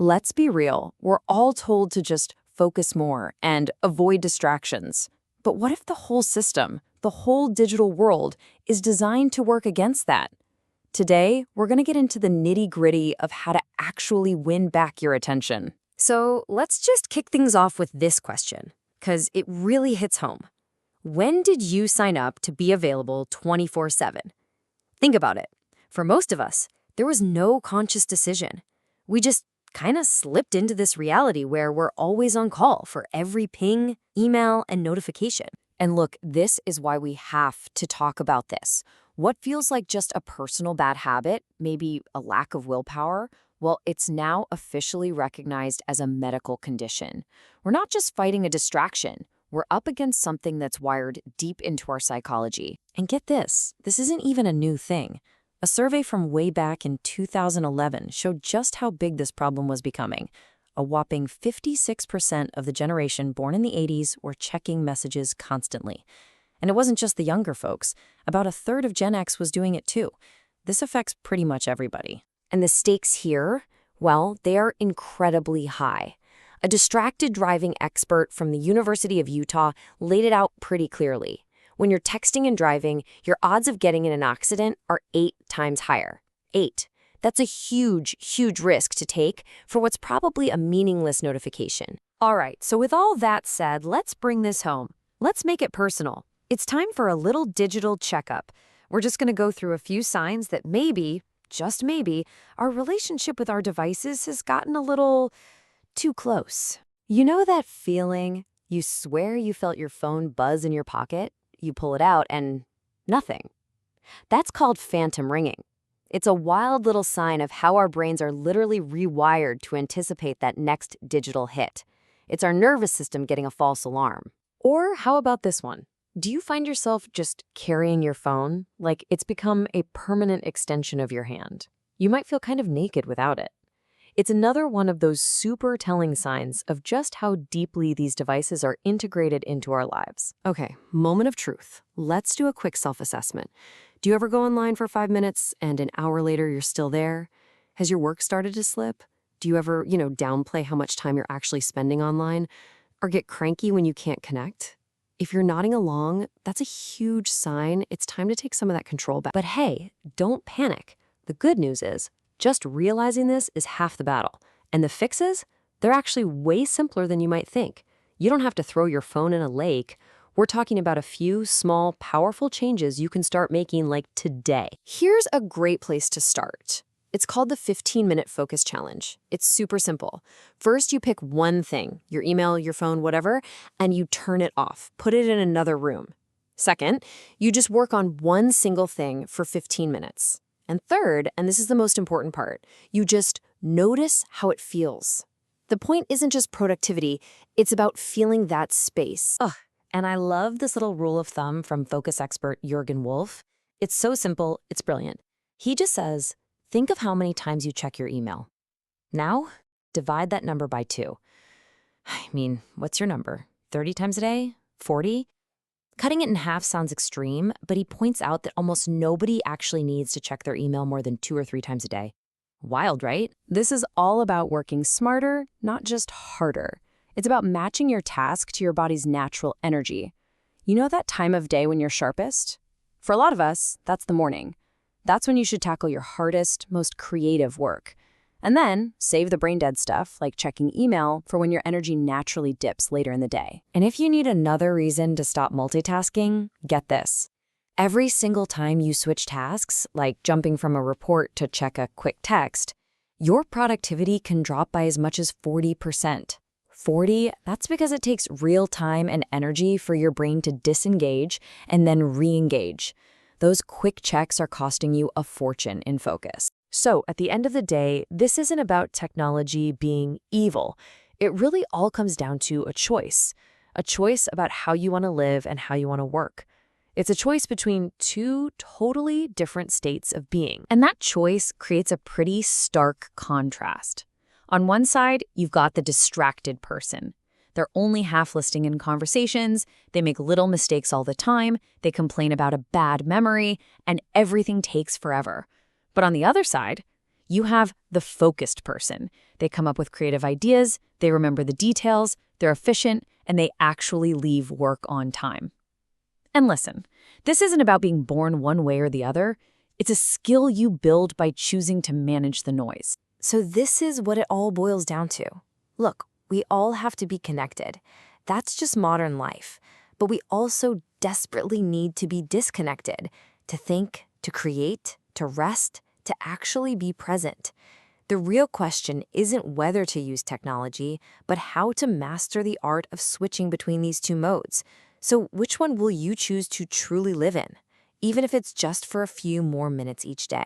Let's be real. We're all told to just focus more and avoid distractions. But what if the whole system, the whole digital world, is designed to work against that? Today, we're going to get into the nitty-gritty of how to actually win back your attention. So let's just kick things off with this question, because it really hits home. When did you sign up to be available 24/7? Think about it. For most of us, there was no conscious decision. We just kind of slipped into this reality where we're always on call for every ping, email, and notification. And look, this is why we have to talk about this. What feels like just a personal bad habit, maybe a lack of willpower, well, it's now officially recognized as a medical condition. We're not just fighting a distraction. We're up against something that's wired deep into our psychology. And get this isn't even a new thing. A survey from way back in 2011 showed just how big this problem was becoming. A whopping 56% of the generation born in the 80s were checking messages constantly. And it wasn't just the younger folks. About a third of Gen X was doing it too. This affects pretty much everybody. And the stakes here, well, they are incredibly high. A distracted driving expert from the University of Utah laid it out pretty clearly. When you're texting and driving, your odds of getting in an accident are 8 times higher. 8. That's a huge, huge risk to take for what's probably a meaningless notification. All right, so with all that said, let's bring this home. Let's make it personal. It's time for a little digital checkup. We're just going to go through a few signs that maybe, just maybe, our relationship with our devices has gotten a little too close. You know that feeling? You swear you felt your phone buzz in your pocket? You pull it out and nothing. That's called phantom ringing. It's a wild little sign of how our brains are literally rewired to anticipate that next digital hit. It's our nervous system getting a false alarm. Or how about this one? Do you find yourself just carrying your phone like it's become a permanent extension of your hand? You might feel kind of naked without it. It's another one of those super telling signs of just how deeply these devices are integrated into our lives. Okay, moment of truth. Let's do a quick self-assessment. Do you ever go online for 5 minutes and an hour later you're still there? Has your work started to slip? Do you ever, downplay how much time you're actually spending online? Or get cranky when you can't connect? If you're nodding along, that's a huge sign it's time to take some of that control back. But hey, don't panic. The good news is, just realizing this is half the battle. And the fixes? They're actually way simpler than you might think. You don't have to throw your phone in a lake. We're talking about a few small, powerful changes you can start making like today. Here's a great place to start. It's called the 15-minute focus challenge. It's super simple. First, you pick one thing, your email, your phone, whatever, and you turn it off. Put it in another room. Second, you just work on one single thing for 15 minutes. And third, and this is the most important part, you just notice how it feels. The point isn't just productivity, it's about feeling that space. And I love this little rule of thumb from focus expert Jürgen Wolf. It's so simple, it's brilliant. He just says, think of how many times you check your email. Now, divide that number by 2. I mean, what's your number? 30 times a day? 40? Cutting it in half sounds extreme, but he points out that almost nobody actually needs to check their email more than 2 or 3 times a day. Wild, right? This is all about working smarter, not just harder. It's about matching your task to your body's natural energy. You know that time of day when you're sharpest? For a lot of us, that's the morning. That's when you should tackle your hardest, most creative work. And then save the brain-dead stuff, like checking email, for when your energy naturally dips later in the day. And if you need another reason to stop multitasking, get this. Every single time you switch tasks, like jumping from a report to check a quick text, your productivity can drop by as much as 40%. 40, that's because it takes real time and energy for your brain to disengage and then re-engage. Those quick checks are costing you a fortune in focus. So at the end of the day, this isn't about technology being evil. It really all comes down to a choice about how you want to live and how you want to work. It's a choice between 2 totally different states of being. And that choice creates a pretty stark contrast. On one side, you've got the distracted person. They're only half listening in conversations, they make little mistakes all the time, they complain about a bad memory, and everything takes forever. But on the other side, You have the focused person. They come up with creative ideas, they remember the details, they're efficient, and they actually leave work on time. And listen, this isn't about being born one way or the other. It's a skill you build by choosing to manage the noise. So this is what it all boils down to. Look, we all have to be connected. That's just modern life. But we also desperately need to be disconnected, to think, to create, to rest, to actually be present. The real question isn't whether to use technology, but how to master the art of switching between these two modes. So which one will you choose to truly live in, even if it's just for a few more minutes each day?